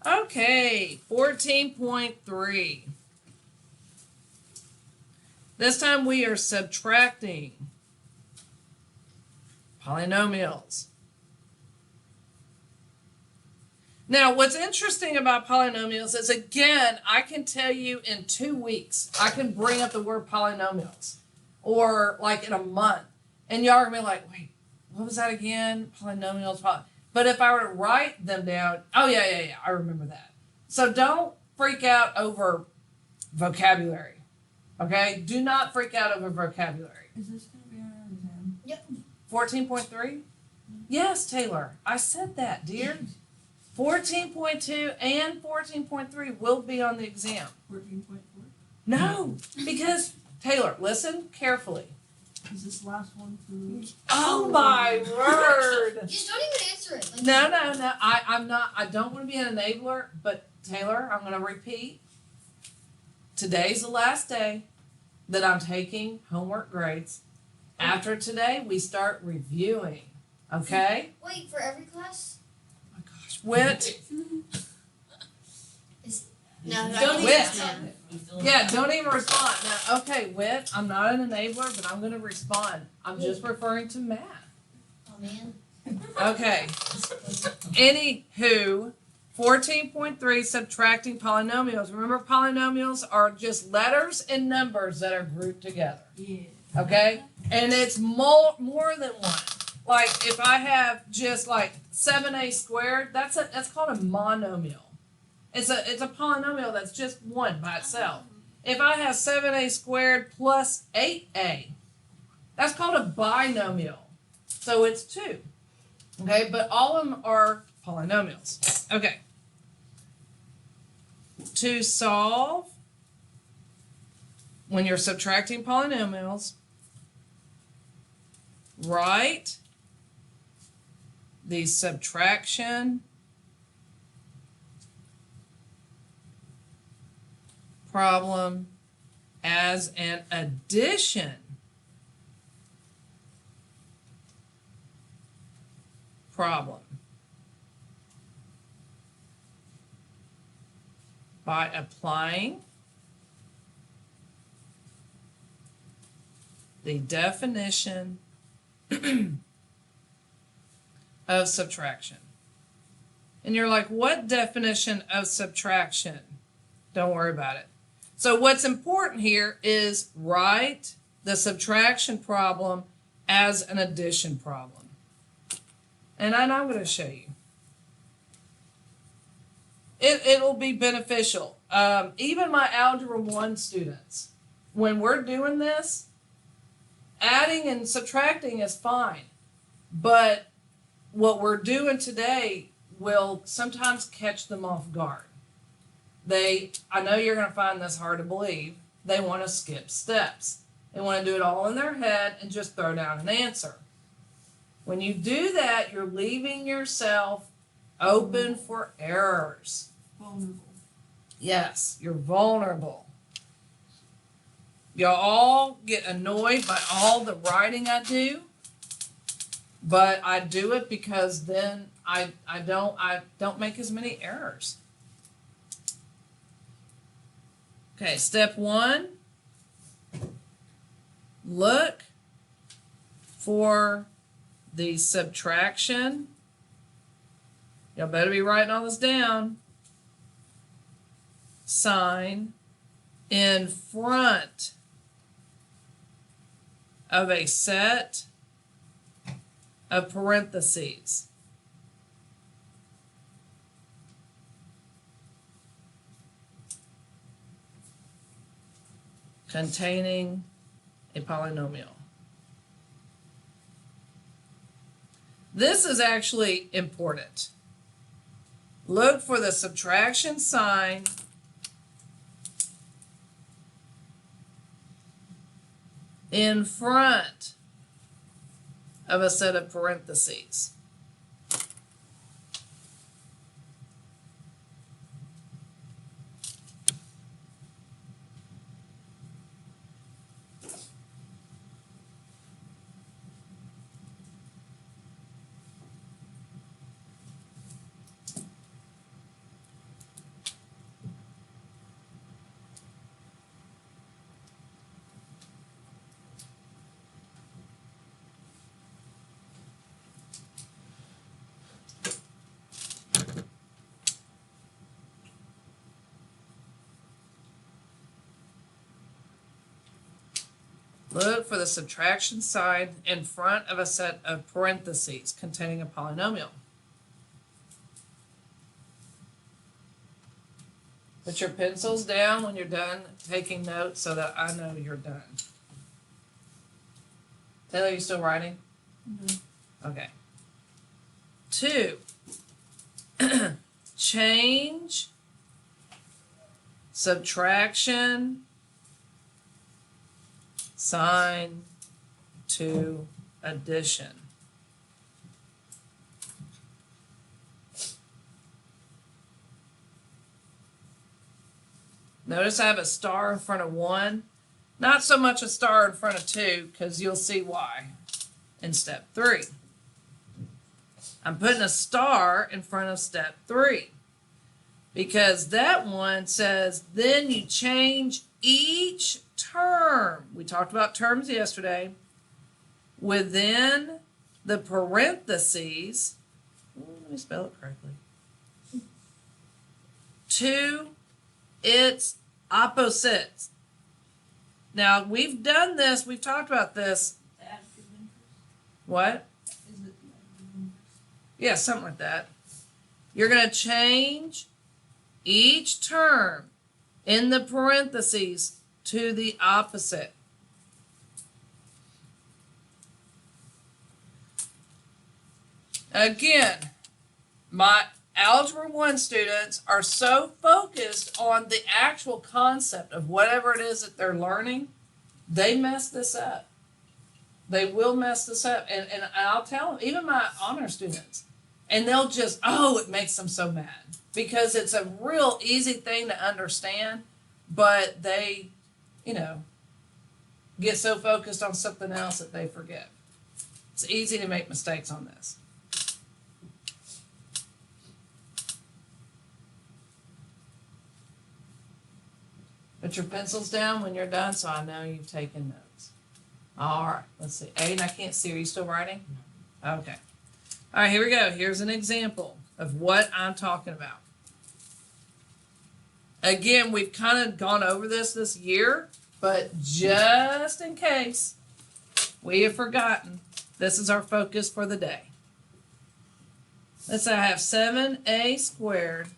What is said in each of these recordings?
Okay, 14.3. This time we are subtracting polynomials. Now, what's interesting about polynomials is, again, I can tell you in 2 weeks, I can bring up the word polynomials, or like in a month, and y'all are going to be like, wait, what was that again? Polynomials. But if I were to write them down, oh, yeah, I remember that. So don't freak out over vocabulary, okay? Do not freak out over vocabulary. Is this going to be on our exam? Yep. 14.3? Yes, Taylor, I said that, dear. 14.2 and 14.3 will be on the exam. 14.4? No, because, Taylor, listen carefully. Is this last one for... Oh my word. Just don't even answer it. Like, No. I'm not, I don't want to be an enabler, but Taylor, I'm going to repeat. Today's the last day that I'm taking homework grades. After today, we start reviewing. Okay? Wait, for every class? Oh my gosh. Wit. No, Don't even Wit. respond. Yeah, don't even respond. Now, okay, Wit, I'm not an enabler, but I'm going to respond. I'm just referring to math. Oh, man. Okay. Anywho, 14.3, subtracting polynomials. Remember, polynomials are just letters and numbers that are grouped together. Yeah. Okay? And it's more than one. Like, if I have just like 7a squared, that's called a monomial. It's a polynomial that's just one by itself. If I have 7a squared plus 8a, that's called a binomial. So it's 2. Okay, but all of them are polynomials. Okay. To solve, when you're subtracting polynomials, write the subtraction problem as an addition problem by applying the definition of subtraction. And you're like, what definition of subtraction? Don't worry about it. So what's important here is write the subtraction problem as an addition problem. And I'm going to show you. It'll be beneficial. Even my Algebra 1 students, when we're doing this, adding and subtracting is fine. But what we're doing today will sometimes catch them off guard. I know you're going to find this hard to believe, they want to skip steps. They want to do it all in their head and just throw down an answer. When you do that, you're leaving yourself open for errors. Vulnerable. Yes, you're vulnerable. Y'all all get annoyed by all the writing I do, but I do it because then I don't make as many errors. Okay, step 1, look for the subtraction. Y'all better be writing all this down. Sign in front of a set of parentheses. Containing a polynomial. This is actually important. Look for the subtraction sign in front of a set of parentheses. Look for the subtraction sign in front of a set of parentheses containing a polynomial. Put your pencils down when you're done taking notes so that I know you're done. Taylor, you still writing? Mm-hmm. Okay. 2. Change subtraction sign to addition. Notice I have a star in front of 1. Not so much a star in front of 2, because you'll see why in step 3. I'm putting a star in front of step 3 because that one says then you change each term. We talked about terms yesterday. Within the parentheses, let me spell it correctly, to its opposites. Now, we've done this, we've talked about this. Additive inverse. What? Is it the additive inverse? Yeah, something like that. You're going to change each term in the parentheses to the opposite. Again, my Algebra 1 students are so focused on the actual concept of whatever it is that they're learning, they mess this up. They will mess this up. And I'll tell them, even my honor students, and they'll just, it makes them so mad. Because it's a real easy thing to understand, but they, get so focused on something else that they forget. It's easy to make mistakes on this. Put your pencils down when you're done so I know you've taken notes. All right, let's see. Aiden, I can't see. Are you still writing? Okay. All right, here we go. Here's an example of what I'm talking about. Again, we've kind of gone over this year, but just in case we have forgotten, this is our focus for the day. Let's say I have 7a squared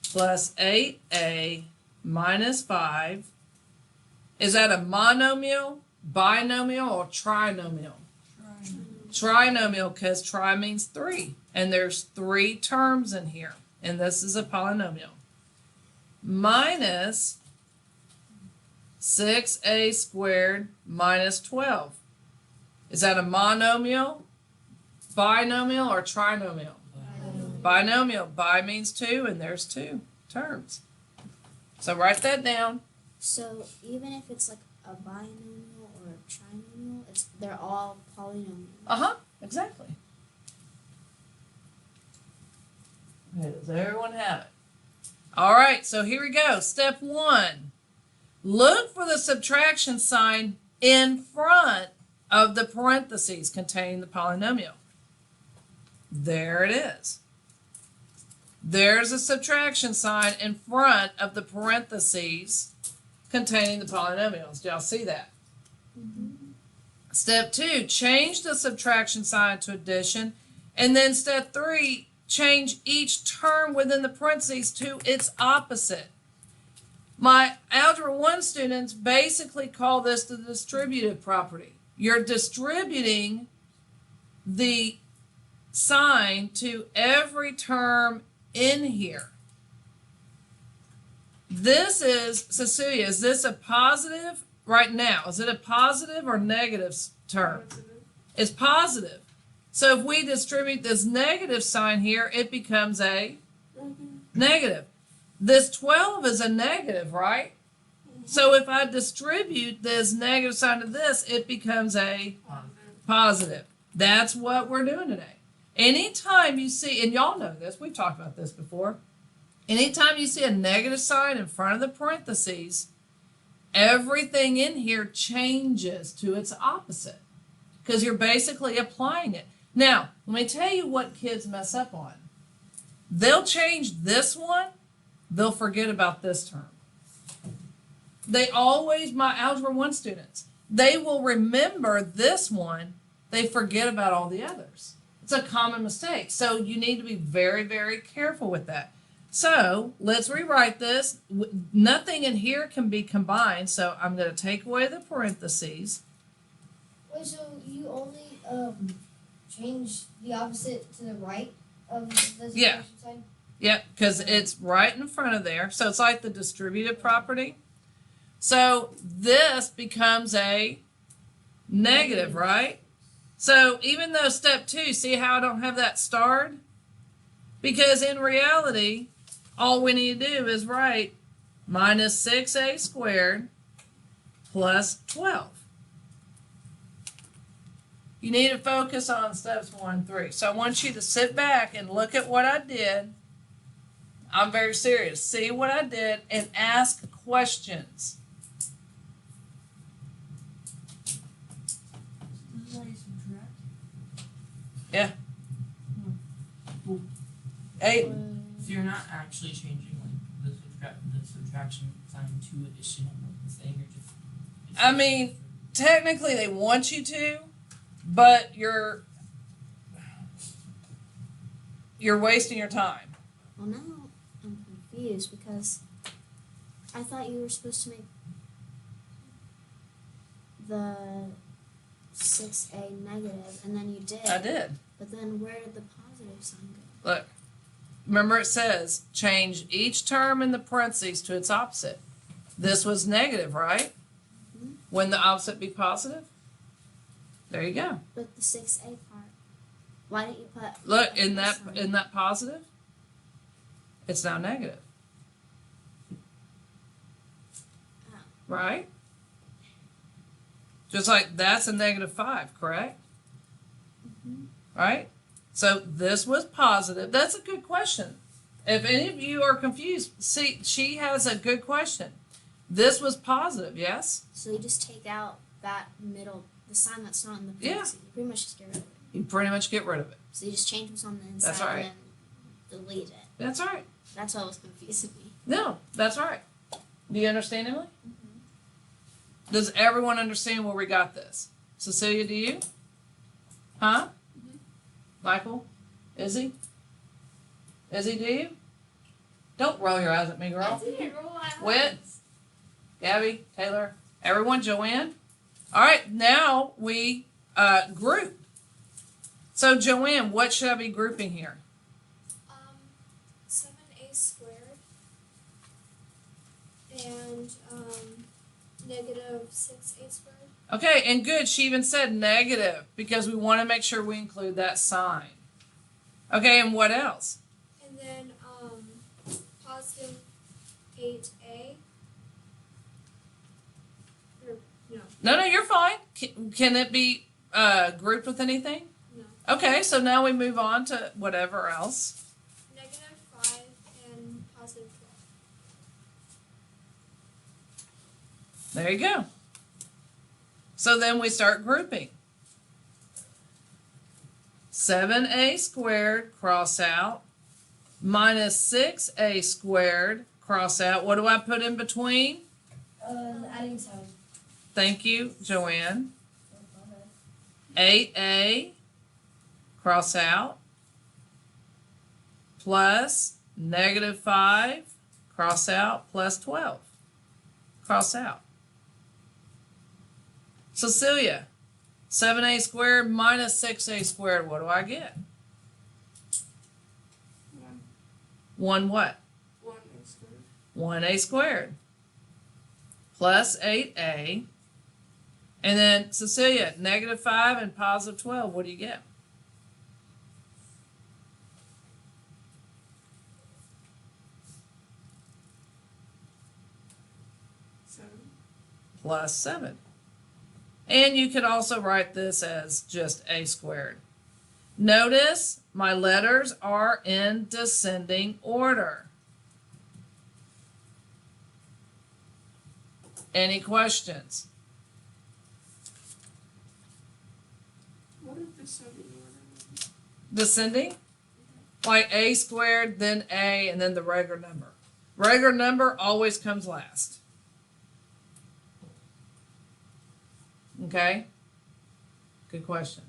plus 8a minus 5. Is that a monomial, binomial, or trinomial? Trinomial, because tri means 3. And there's 3 terms in here. And this is a polynomial. Minus 6a squared minus 12. Is that a monomial, binomial, or trinomial? Binomial. Bi means 2, and there's 2 terms. So write that down. So even if it's like a binomial or a trinomial, they're all polynomials. Exactly. Okay, does everyone have it? All right, so here we go. Step 1. Look for the subtraction sign in front of the parentheses containing the polynomial. There it is. There's a subtraction sign in front of the parentheses containing the polynomials. Do y'all see that? Mm-hmm. Step 2, change the subtraction sign to addition. And then step 3, change each term within the parentheses to its opposite. My Algebra 1 students basically call this the distributive property. You're distributing the sign to every term in here. This is, Cecilia, is this a positive right now? Is it a positive or negative term? It's positive. So if we distribute this negative sign here, it becomes a negative. This 12 is a negative, right? So if I distribute this negative sign to this, it becomes a positive. That's what we're doing today. Anytime you see, and y'all know this, we've talked about this before, anytime you see a negative sign in front of the parentheses, everything in here changes to its opposite because you're basically applying it. Now, let me tell you what kids mess up on. They'll change this one, they'll forget about this term. They always, my Algebra 1 students, they will remember this one, they forget about all the others. It's a common mistake. So you need to be very, very careful with that. So let's rewrite this. Nothing in here can be combined, so I'm going to take away the parentheses. Wait, so you only change the opposite to the right of the Yeah. subtraction sign? Yep, because it's right in front of there. So it's like the distributive property. So this becomes a negative, right? So even though step 2, see how I don't have that starred? Because in reality, all we need to do is write minus 6a squared plus 12. You need to focus on steps 1 and 3. So I want you to sit back and look at what I did. I'm very serious. See what I did and ask questions. This is how you subtract. Yeah. 8. So you're not actually changing like the subtraction sign to addition of what the thing, you're just. I mean, technically they want you to, but you're wasting your time. Well, now I'm confused because I thought you were supposed to make the 6a negative, and then you did. I did. But then where did the positive sign go? Look. Remember it says change each term in the parentheses to its opposite. This was negative, right? Mhm. Wouldn't the opposite be positive? There you go. But the 6a part, why didn't you put? Look, a in plus that sign? positive, it's now negative. Oh. Right? Just like that's a -5, correct? Mhm. Right? So this was positive. That's a good question. If any of you are confused, see, she has a good question. This was positive, yes? So you just take out that middle, the sign that's not in the Yeah. parentheses. You pretty much just get rid of it. You pretty much get rid of it. So you just change what's on the inside That's right. and then delete it. That's right. That's what was confusing me. No, that's right. Do you understand, Emily? Mm-hmm. Does everyone understand where we got this? Cecilia, do you? Huh? Mhm. Michael? Izzy? Izzy, do you? Don't roll your eyes at me, girl. didn't roll my Whit? Gabby? Taylor? Everyone? Joanne? All right, now we group. So, Joanne, what should I be grouping here? 7a squared and negative 6a squared. Okay, and good. She even said negative because we want to make sure we include that sign. Okay, and what else? And then positive 8a. Or, no, No, you're fine. Can it be grouped with anything? no. Okay, so now we move on to whatever else. Negative 5 and positive 12. There you go. So then we start grouping. 7a squared, cross out. Minus 6a squared, cross out. What do I put in between? The adding sign. Thank you, Joanne. 8a, cross out. Plus -5, cross out, plus 12. Cross out. Cecilia, 7a squared minus 6a squared, what do I get? 1 what? 1a squared. 1a squared. Plus 8a. And then, Cecilia, -5 and positive 12, what do you get? 7. Plus 7. And you could also write this as just a squared. Notice my letters are in descending order. Any questions? What is descending order? Descending? Like a squared, then a, and then the regular number. Regular number always comes last. Okay? Good question.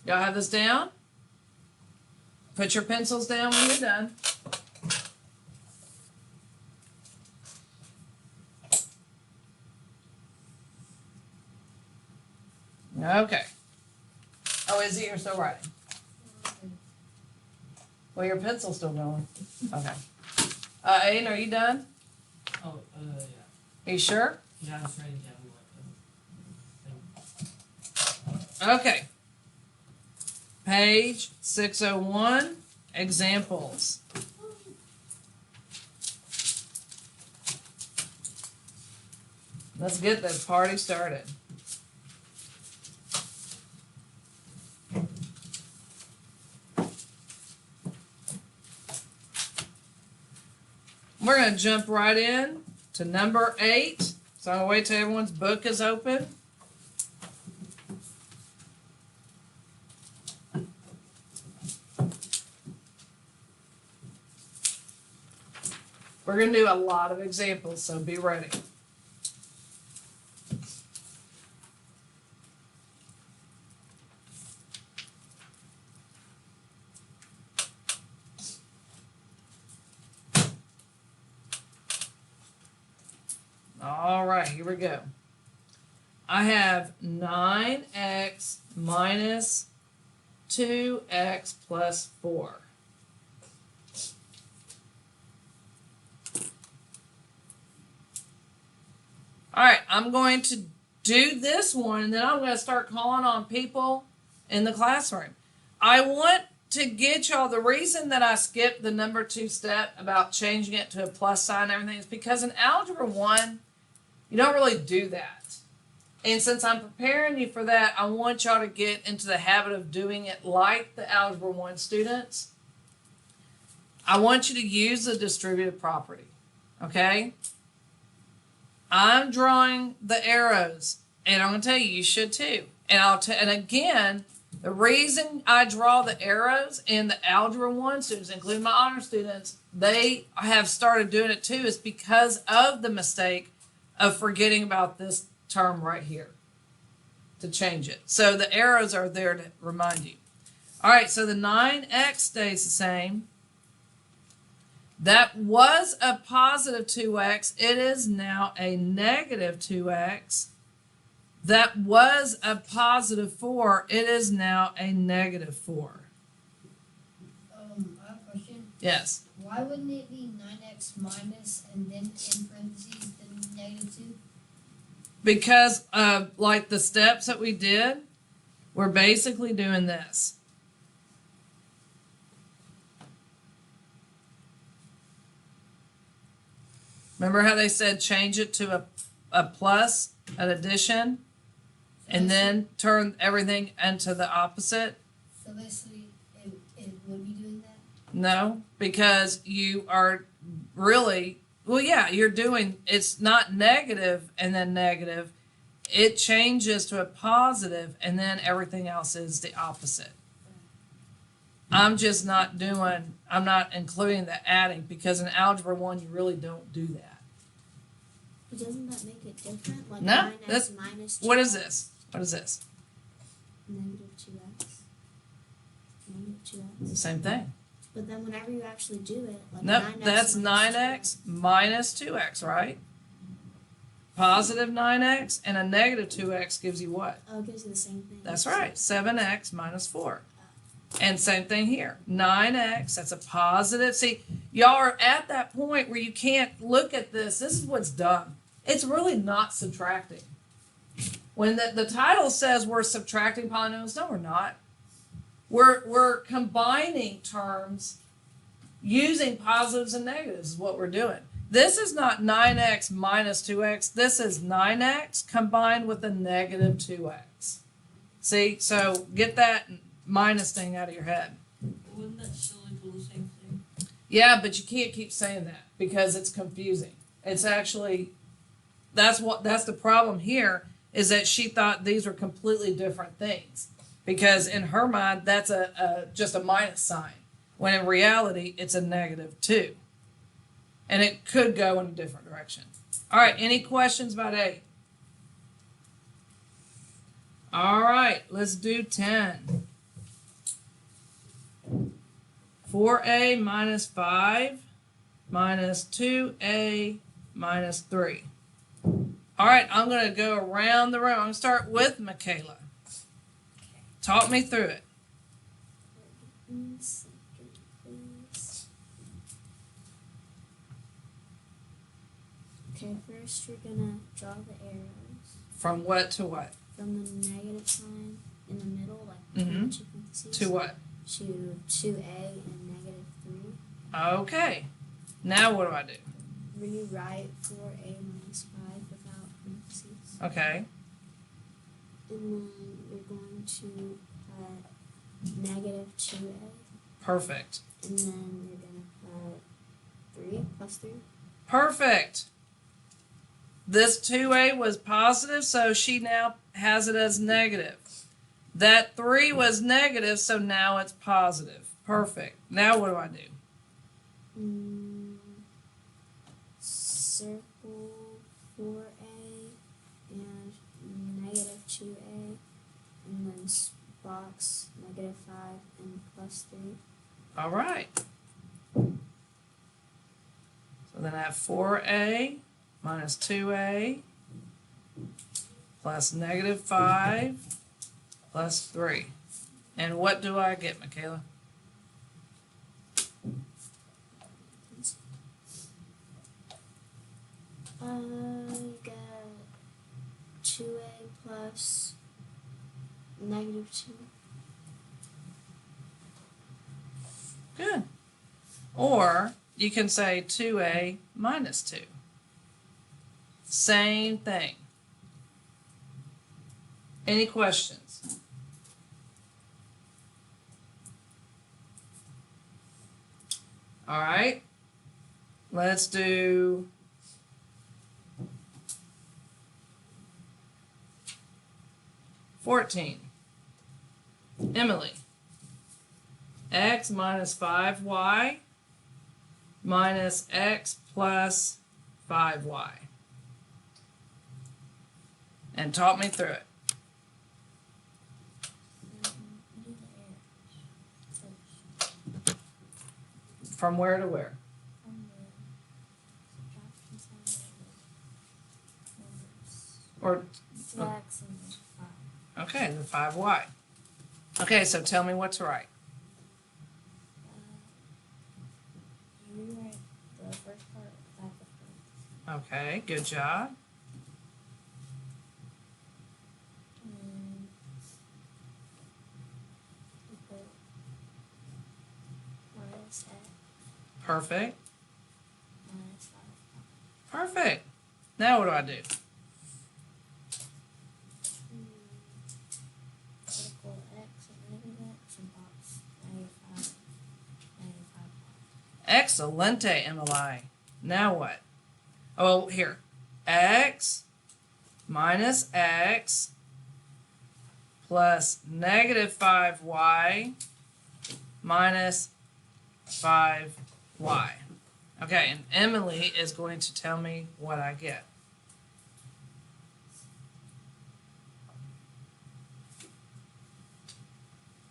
Y'all have this down? Put your pencils down when you're done. Okay. Oh, Izzy, you're still writing. Well, your pencil's still going. Okay. Aiden, are you done? Oh, yeah. Are you sure? Yeah, I was writing down what, Okay. Page 601, examples. Let's get the party started. We're going to jump right in to number 8. So I'm going to wait till everyone's book is open. We're going to do a lot of examples, so be ready. All right, here we go. I have 9x minus 2x plus 4. All right, I'm going to do this one, and then I'm going to start calling on people in the classroom. I want to get y'all, the reason that I skipped the number 2 step about changing it to a plus sign and everything is because in Algebra 1, you don't really do that. And since I'm preparing you for that, I want y'all to get into the habit of doing it like the Algebra 1 students. I want you to use the distributive property, okay? I'm drawing the arrows, and I'm going to tell you, you should too. And again, the reason I draw the arrows in the Algebra 1 students, including my honor students, they have started doing it too, is because of the mistake of forgetting about this term right here to change it. So the arrows are there to remind you. All right, so the 9x stays the same. That was a positive 2x. It is now a negative 2x. That was a positive 4. It is now a negative 4. I have a question. Yes. Why wouldn't it be 9x minus and then in parentheses the negative 2? Because like the steps that we did, we're basically doing this. Remember how they said change it to a plus, an addition, and then turn everything into the opposite? So basically, it would be doing that? No, because you are really, well, yeah, you're doing, it's not negative and then negative. It changes to a positive and then everything else is the opposite. I'm just not doing, I'm not including the adding because in Algebra 1 you really don't do that. But doesn't that make it different? Like No, 9x that's- minus 2x? What is this? What is this? Negative 2x. Negative 2x. Same thing. But then whenever you actually do it, like Nope, 9x that's minus 9x minus 2x, right? Positive 9x and a negative 2x gives you what? Oh, it gives you the same thing. That's right, 7x minus 4. And same thing here, 9x, that's a positive. See, y'all are at that point where you can't look at this. This is what's dumb. It's really not subtracting. When the title says we're subtracting polynomials, no, we're not. We're combining terms using positives and negatives is what we're doing. This is not 9x minus 2x. This is 9x combined with a negative 2x. See, so get that minus thing out of your head. Wouldn't that still equal the same thing? Yeah, but you can't keep saying that because it's confusing. It's actually, that's the problem here is that she thought these were completely different things because in her mind that's just a minus sign when in reality it's a negative 2. And it could go in a different direction. All right, any questions about 8? All right, let's do 10. 4a minus 5 minus 2a minus 3. All right, I'm going to go around the room. I'm going to start with Michaela. Talk me through it. 1 second, please. Okay, first you're gonna draw the arrows From what to what? from the negative sign in the middle, like between the two parentheses, To what? to 2a and negative 3. Okay. Now what do I do? Rewrite 4a minus 5 without parentheses. Okay. And then you're going to put negative 2a. Perfect. And then you're going to put 3 plus 3. Perfect. This 2a was positive, so she now has it as negative. That 3 was negative, so now it's positive. Perfect. Now what do I do? Circle 4a and negative 2a, and then box negative 5 and plus 3. All right. So then I have 4a minus 2a plus negative 5 plus 3. And what do I get, Michaela? You get 2a plus negative 2. Good. Or you can say 2a minus 2. Same thing. Any questions? All right. Let's do 14. Emily. X minus 5y minus x plus 5y. And talk me through it. Do the arrows first. From where to where? From the subtraction side of the numbers. Or To x and then 5. okay, the 5y. Okay, so tell me what's right. You rewrite the first part without the parentheses. Okay, good job. And you put minus x Perfect. minus 5. Perfect. Now what do I do? Circle x and negative x and box negative 5, negative 5. Excelente, Emily. Now what? Oh, here. X minus x plus negative 5y minus 5y. Okay, and Emily is going to tell me what I get.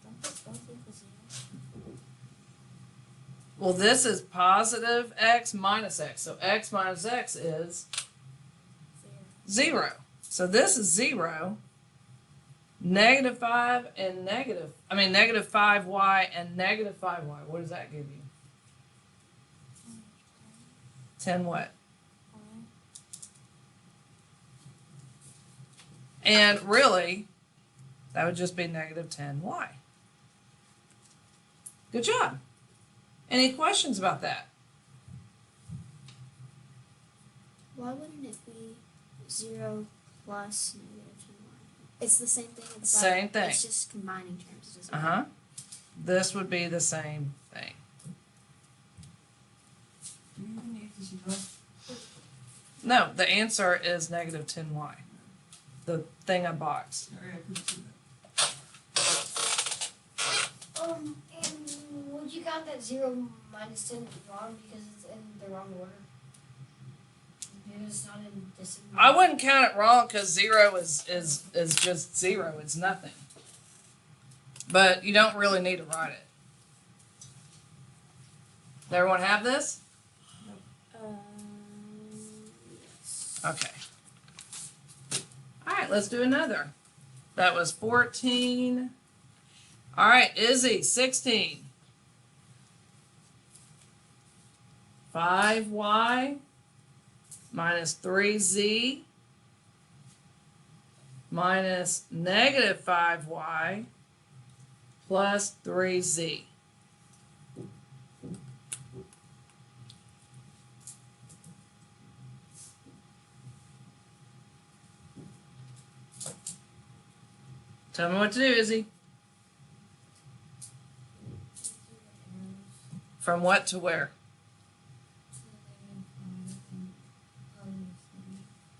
Don't put both equal 0. Well, this is positive x minus x. So x minus x is 0. So this is 0. Negative 5 and negative 5y and negative 5y. What does that give you? 10 what? And really, that would just be negative 10y. Good job. Any questions about that? Why wouldn't it be 0 plus negative 10y? It's the same thing. With the Same thing. It's just combining terms. It doesn't Uh-huh. This would be the same thing. Do you even need to see that? No, the answer is negative 10y. The thing I boxed. Sorry, I couldn't see that. And would you count that 0 minus 10 wrong because it's in the wrong order? It's not in this. I wouldn't count it wrong because 0 is just 0. It's nothing. But you don't really need to write it. Does everyone have this? Yes. Okay. All right, let's do another. That was 14. All right, Izzy, 16. 5y minus 3z minus negative 5y plus 3z. Tell me what to do, Izzy. From what to where?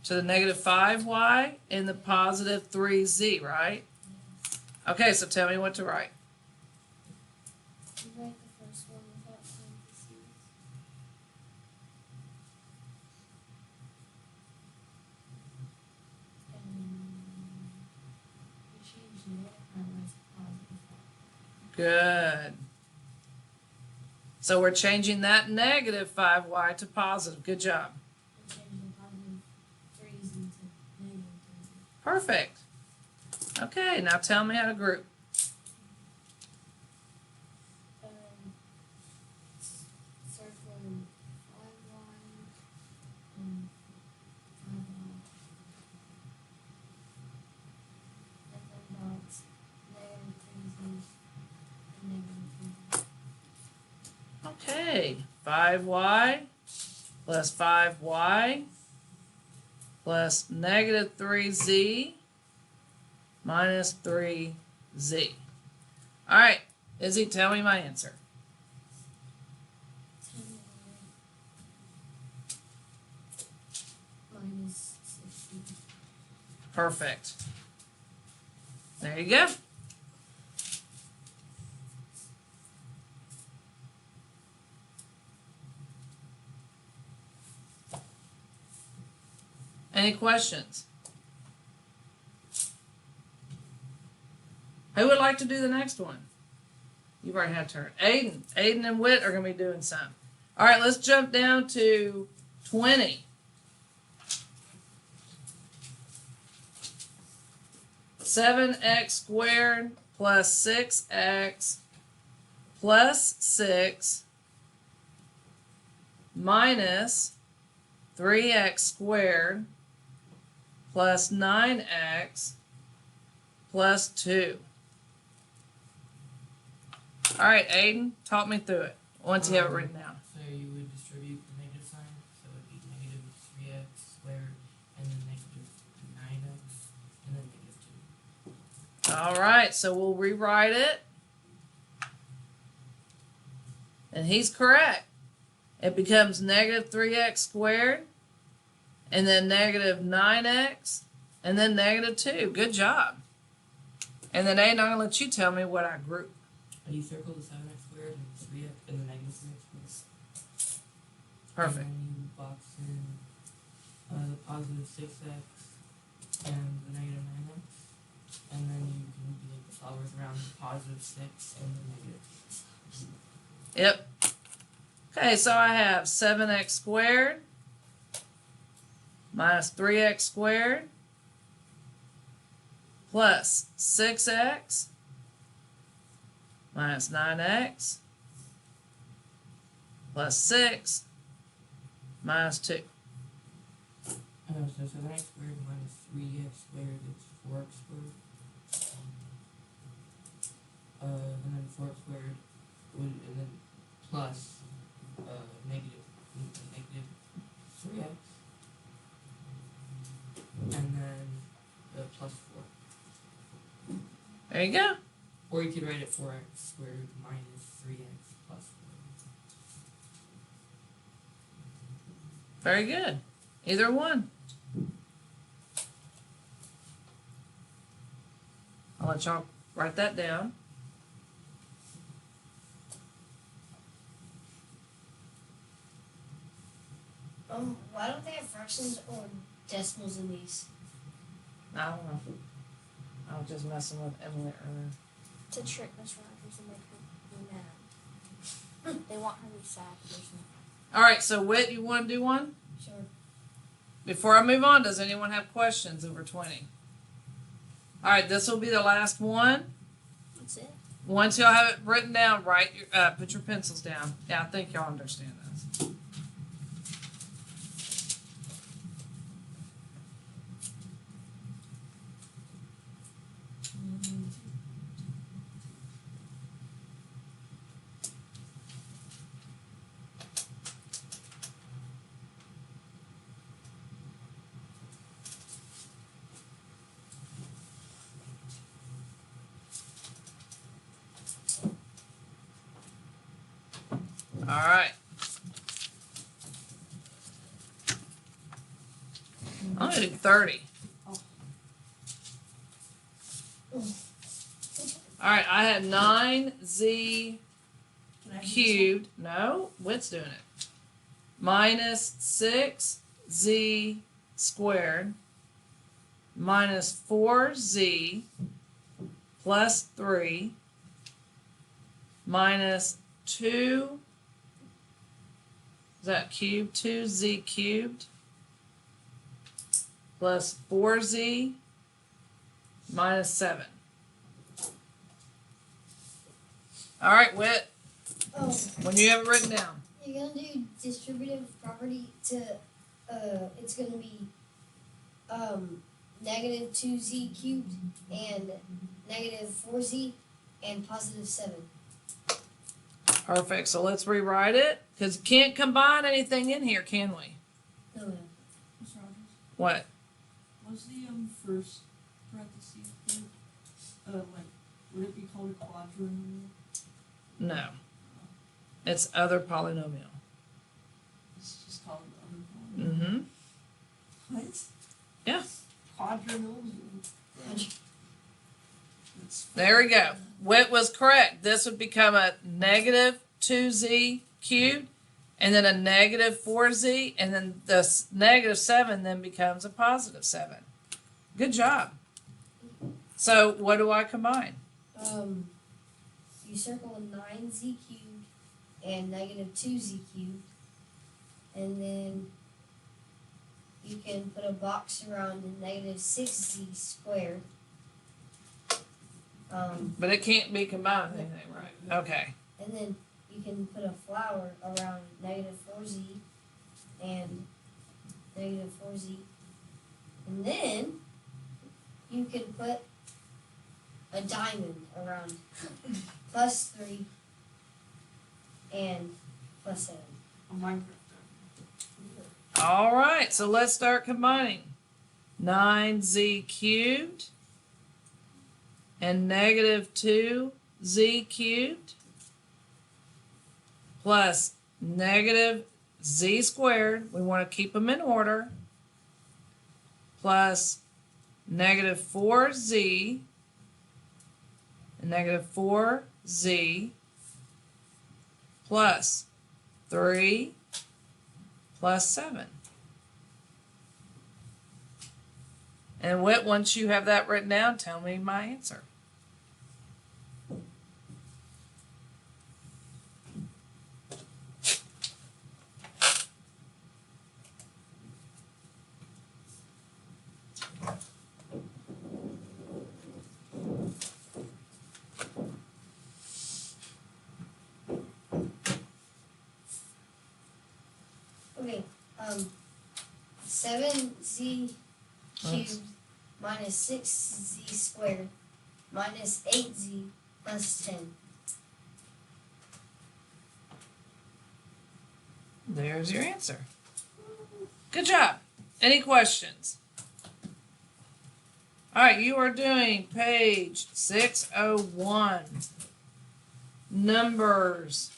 To the negative 5y and the positive 3z, right? Okay, so tell me what to write. Write the first one without parentheses. You change negative 5y to positive 5. Good. So we're changing that negative 5y to positive. Good job. You change the positive 3's into negative 3's. Perfect. Okay, now tell me how to group. Circle 5y and 5y. And then dots negative 3's and negative 3's. Okay, 5y plus 5y plus negative 3z minus 3z. All right, Izzy, tell me my answer. 10y minus 60. Perfect. There you go. Any questions? Who would like to do the next one? You've already had a turn. Aiden. Aiden and Whit are going to be doing some. All right, let's jump down to 20. Seven x squared plus 6x plus 6 minus 3x squared plus 9x plus 2. All right, Aiden, talk me through it once you have it written down. So you would distribute the negative sign, so it would be negative 3x squared, and then negative 9x, and then negative 2. All right, so we'll rewrite it. And he's correct. It becomes negative 3x squared, and then negative 9x, and then negative 2. Good job. And then Aiden, I'm going to let you tell me what I group. You circle the 7x squared and the 3x and the negative 3x squared. Perfect. And then you box in the positive 6x and the negative 9x. And then you can do like the flowers around the positive 6 and the negative. Yep. Okay, so I have 7x squared minus 3x squared plus 6x minus 9x plus 6 minus 2. So 7x squared minus 3x squared is 4x squared. And then 4x squared would, and then plus negative 3x. And then plus 4. There you go. Or you could write it 4x squared minus 3x plus 4. Very good. Either one. I'll let y'all write that down. Why don't they have fractions or decimals in these? I don't know. I was just messing with Emily earlier. To trick Miss Rogers and make her mad. They want her to be sad or something. All right, so Whit, you want to do one? Sure. Before I move on, does anyone have questions over 20? All right, this will be the last one. That's it. Once y'all have it written down, put your pencils down. Yeah, I think y'all understand this. All right. I'm gonna do 30. All right, I have 9z Can I do this cubed. No, Whit's doing it. Minus 6z squared minus 4z plus 3 minus 2, is that cubed? 2z cubed plus 4z minus 7. All right, Whit, Oh, when you have it written down. you're gonna do distributive property to, it's gonna be, negative 2z cubed and negative 4z and positive 7. Perfect, so let's rewrite it, because can't combine anything in here, can we? No, Miss Rogers? What? Was the first parentheses there, like, would it be called a quadrinomial? No. It's other polynomial. It's just called the other one. Mm-hmm. What? Yeah. Quadrinomial. That's There we go. Whit was correct. This would become a negative 2z cubed, and then a negative 4z, and then the negative 7 then becomes a positive 7. Good job. So what do I combine? You circle 9z cubed and negative 2z cubed, and then you can put a box around the negative 6z squared. But it can't be combined with anything, right? Okay. And then you can put a flower around negative 4z and negative 4z. And then you can put a diamond around plus 3 and plus 7. a Minecraft. All right, so let's start combining. 9z cubed and negative 2z cubed plus negative z squared, we want to keep them in order, plus negative 4z and negative 4z plus 3 plus 7. And Whit, once you have that written down, tell me my answer. Okay, 7z cubed minus 6z squared minus 8z plus 10. There's your answer. Good job. Any questions? All right, you are doing page 601. Numbers.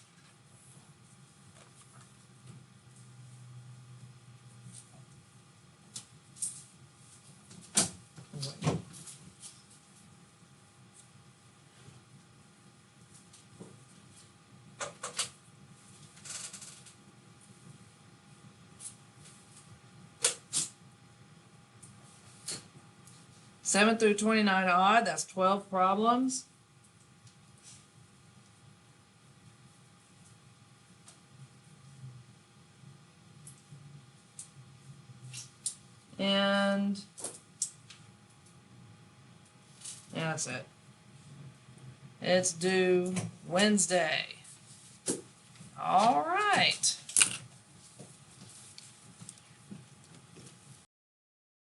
7 through 29 odd, that's 12 problems. And yeah, that's it. It's due Wednesday. All right.